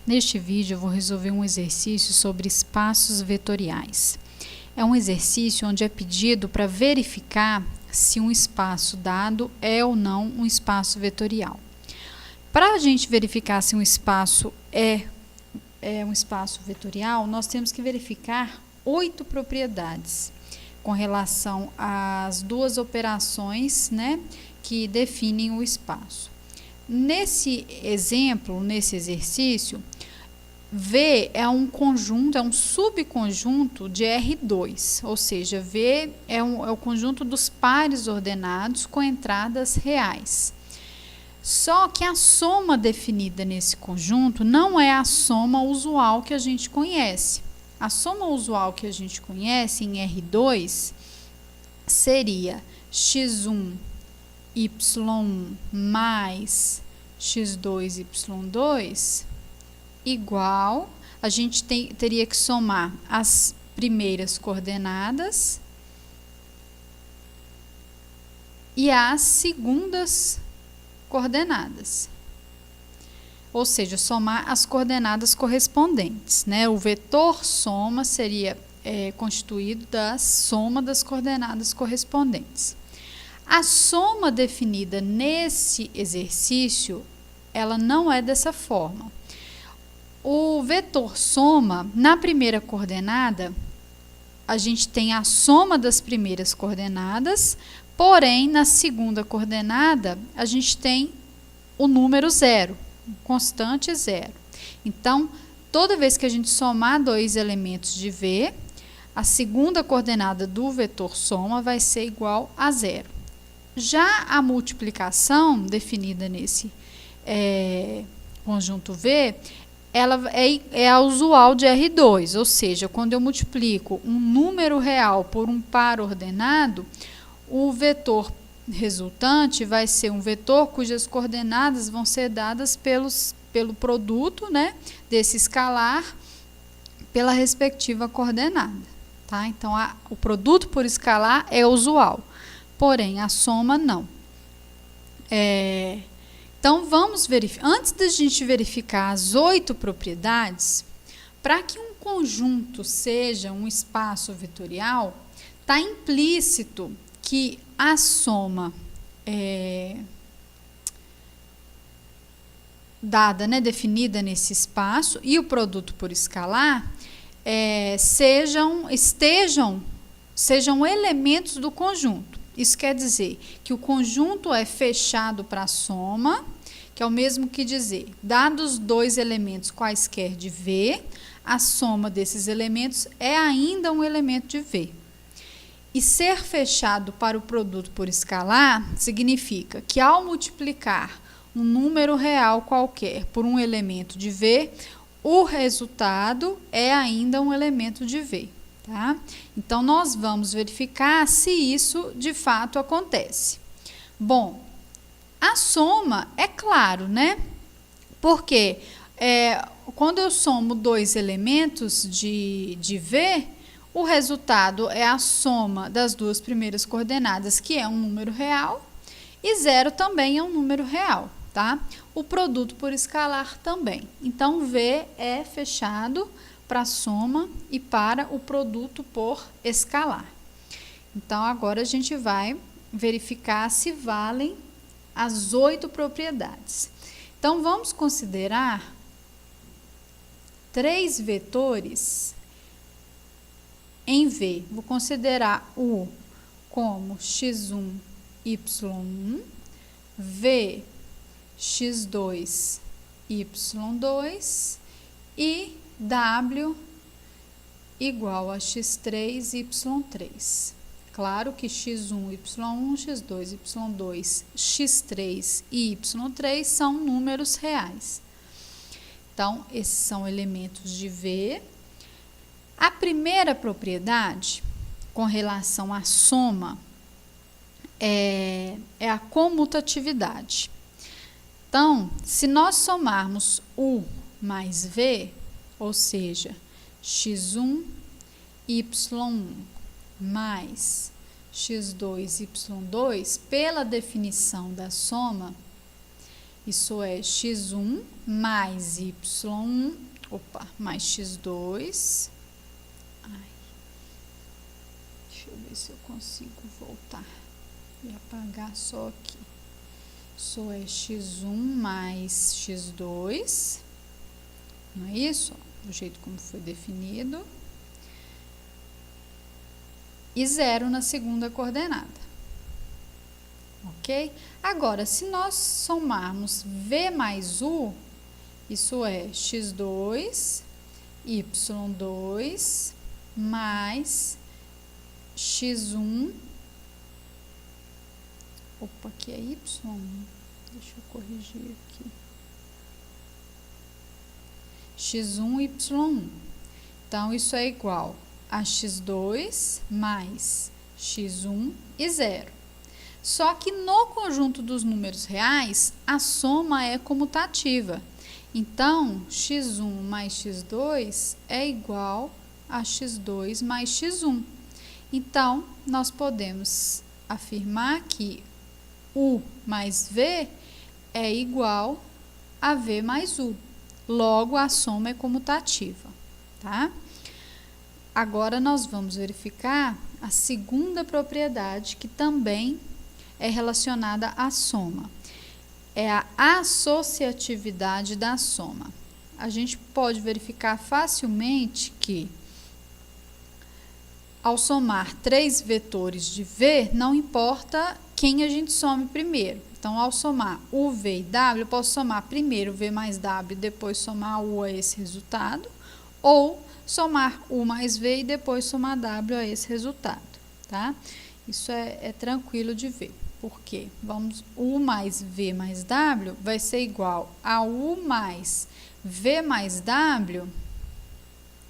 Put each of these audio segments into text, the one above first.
Neste vídeo eu vou resolver um exercício sobre espaços vetoriais. É um exercício onde é pedido para verificar se um espaço dado é ou não um espaço vetorial. Para a gente verificar se um espaço é um espaço vetorial, nós temos que verificar 8 propriedades com relação às duas operações, né, que definem o espaço. Nesse exemplo, nesse exercício, V é um conjunto, é um subconjunto de R2, ou seja, V é o conjunto dos pares ordenados com entradas reais. Só que a soma definida nesse conjunto não é a soma usual que a gente conhece. A soma usual que a gente conhece em R2 seria x1 y1 mais x2 y2 igual, a gente teria que somar as primeiras coordenadas e as segundas coordenadas. Ou seja, somar as coordenadas correspondentes, né? O vetor soma seria constituído da soma das coordenadas correspondentes. A soma definida nesse exercício, ela não é dessa forma. O vetor soma, na primeira coordenada, a gente tem a soma das primeiras coordenadas, porém, na segunda coordenada, a gente tem o número zero, constante zero. Então, toda vez que a gente somar dois elementos de V, a segunda coordenada do vetor soma vai ser igual a zero. Já a multiplicação definida nesse conjunto V, ela é a usual de R2, ou seja, quando eu multiplico um número real por um par ordenado, o vetor resultante vai ser um vetor cujas coordenadas vão ser dadas pelo produto, né, desse escalar pela respectiva coordenada. Tá? Então, o produto por escalar é usual, porém, a soma não. Então, vamos verificar. Antes da gente verificar as 8 propriedades, para que um conjunto seja um espaço vetorial, está implícito que a soma dada, né, definida nesse espaço, e o produto por escalar sejam elementos do conjunto. Isso quer dizer que o conjunto é fechado para a soma, que é o mesmo que dizer, dados dois elementos quaisquer de V, a soma desses elementos é ainda um elemento de V. E ser fechado para o produto por escalar significa que ao multiplicar um número real qualquer por um elemento de V, o resultado é ainda um elemento de V. Tá? Então, nós vamos verificar se isso de fato acontece. Bom, a soma é claro, né? Porque quando eu somo dois elementos de V, o resultado é a soma das duas primeiras coordenadas, que é um número real, e zero também é um número real, tá? O produto por escalar também. Então, V é fechado para a soma e para o produto por escalar. Então, agora a gente vai verificar se valem as 8 propriedades. Então, vamos considerar 3 vetores em V. Vou considerar o como x1, y1, v, x2, y2 e w igual a x3, y3. Claro que x1, y1, x2, y2, x3 e y3 são números reais. Então, esses são elementos de V. A primeira propriedade, com relação à soma, é a comutatividade. Então, se nós somarmos U mais V, ou seja, x1, y1 mais x2, y2, pela definição da soma, Isso é x1 mais y1, mais x2. Deixa eu ver se eu consigo voltar e apagar só aqui. Isso é x1 mais x2, não é isso? Do jeito como foi definido. E 0 na segunda coordenada. Ok? Agora, se nós somarmos v mais u, isso é x2, y2, mais x1, aqui é y1, deixa eu corrigir aqui, x1, y1, então isso é igual a x2 mais x1 e 0. Só que no conjunto dos números reais, a soma é comutativa. Então, x1 mais x2 é igual a x2 mais x1. Então, nós podemos afirmar que u mais v é igual a v mais u. Logo, a soma é comutativa, tá? Agora, nós vamos verificar a segunda propriedade, que também é relacionada à soma. É a associatividade da soma. A gente pode verificar facilmente que, ao somar 3 vetores de v, não importa quem a gente some primeiro. Então, ao somar u, v e w, eu posso somar primeiro v mais w, depois somar u a esse resultado, ou somar u mais v e depois somar w a esse resultado, tá? Isso é tranquilo de ver. Por quê? U mais v mais w vai ser igual a u mais v mais w,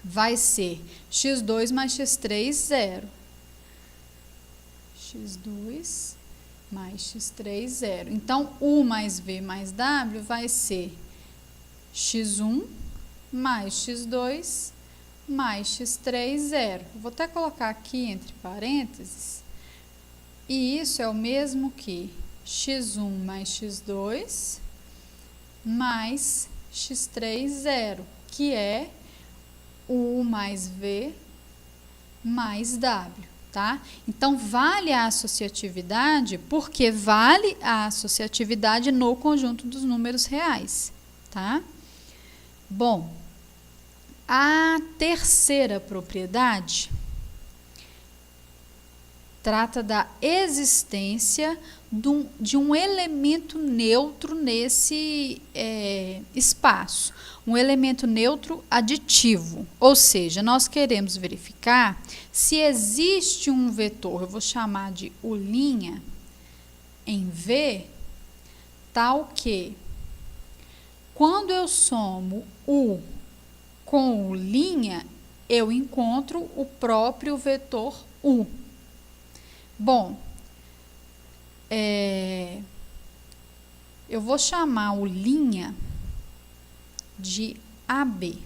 vai ser x2 mais x3, 0. x2 mais x3, 0. Então, u mais v mais w vai ser x1 mais x2 mais x3, 0. Vou até colocar aqui entre parênteses. E isso é o mesmo que x1 mais x2 mais x3, 0, que é u mais v mais w, tá? Então, vale a associatividade porque vale a associatividade no conjunto dos números reais, tá? Bom, a terceira propriedade trata da existência de um elemento neutro nesse espaço, um elemento neutro aditivo, ou seja, nós queremos verificar se existe um vetor, eu vou chamar de u' em V, tal que, quando eu somo u com u', eu encontro o próprio vetor u. Bom, eu vou chamar o linha de AB.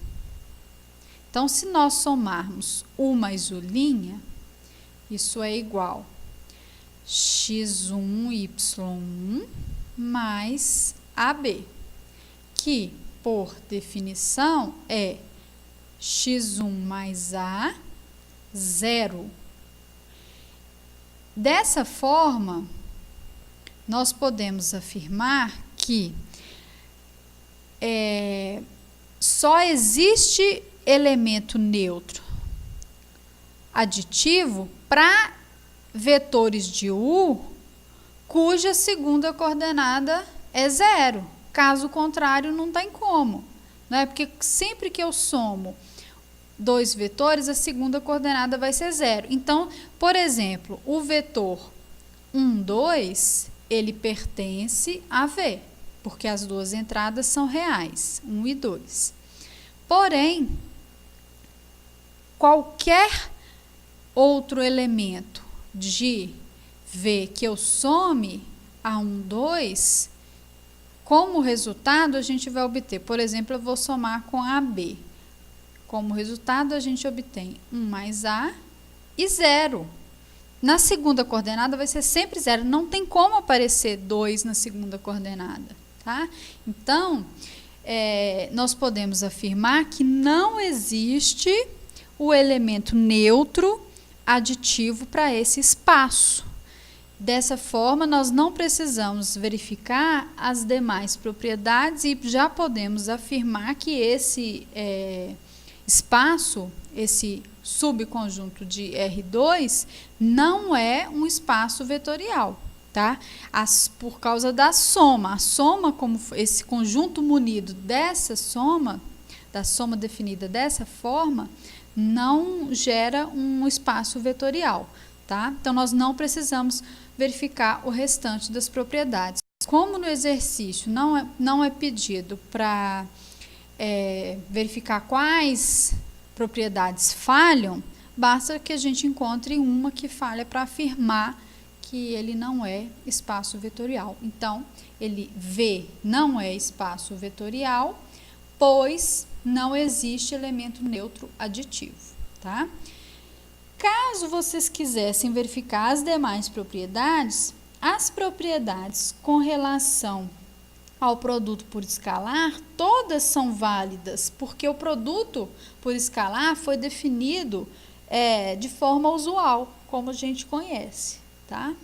Então, se nós somarmos u mais u', isso é igual a x1, y1 mais AB, que, por definição, é x1 mais A, 0. Dessa forma, nós podemos afirmar que só existe elemento neutro aditivo para vetores de u cuja segunda coordenada é 0. Caso contrário, não tem como, né? Porque sempre que eu somo 2 vetores, a segunda coordenada vai ser 0. Então, por exemplo, o vetor 1, 2, ele pertence a V, porque as duas entradas são reais, 1 e 2. Porém, qualquer outro elemento de V que eu some a 1, 2, como resultado, a gente vai obter, por exemplo, eu vou somar com AB. Como resultado, a gente obtém 1 mais A e 0. Na segunda coordenada vai ser sempre 0. Não tem como aparecer 2 na segunda coordenada. tá? Então, nós podemos afirmar que não existe o elemento neutro aditivo para esse espaço. Dessa forma, nós não precisamos verificar as demais propriedades e já podemos afirmar que esse espaço, esse subconjunto de R2, não é um espaço vetorial, tá? Por causa da soma. A soma, como esse conjunto munido dessa soma, da soma definida dessa forma, não gera um espaço vetorial, tá? Então, nós não precisamos verificar o restante das propriedades. Como no exercício não é pedido para verificar quais propriedades falham, basta que a gente encontre uma que falha para afirmar que ele não é espaço vetorial. Então, ele V não é espaço vetorial, pois não existe elemento neutro aditivo, tá? Caso vocês quisessem verificar as demais propriedades, as propriedades com relação ao produto por escalar, todas são válidas, porque o produto por escalar foi definido de forma usual, como a gente conhece, tá?